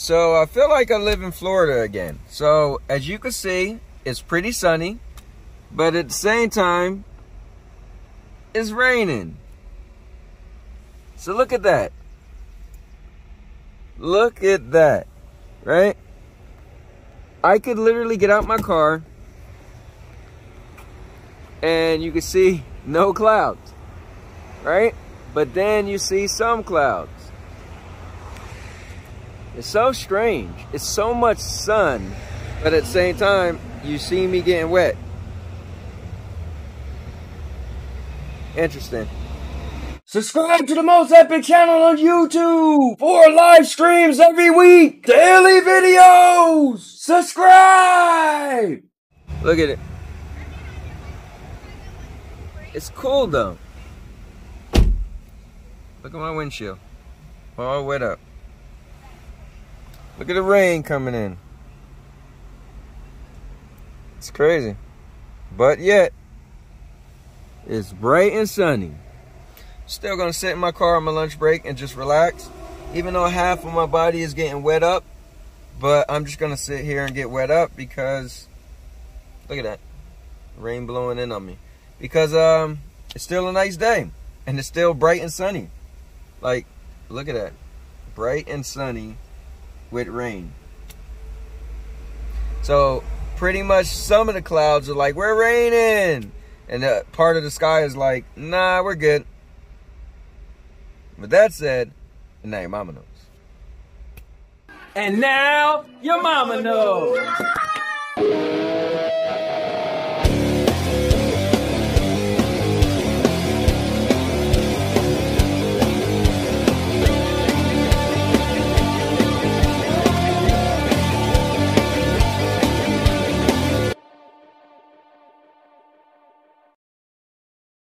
So I feel like I live in Florida again. So as you can see, it's pretty sunny, but at the same time, it's raining. So look at that. Look at that, right? I could literally get out my car and you can see no clouds, right? But then you see some clouds. It's so strange. It's so much sun, but at the same time, you see me getting wet. Interesting. Subscribe to the most epic channel on YouTube for live streams every week. Daily videos. Subscribe. Look at it. It's cool though. Look at my windshield. All wet up. Look at the rain coming in. It's crazy. But yet, it's bright and sunny. Still gonna sit in my car on my lunch break and just relax. Even though half of my body is getting wet up. But I'm just gonna sit here and get wet up because, look at that. Rain blowing in on me. Because it's still a nice day. And it's still bright and sunny. Like, look at that. Bright and sunny with rain. So pretty much some of the clouds are like, we're raining. And the part of the sky is like, nah, we're good. With that said, and now your mama knows. And now your mama knows.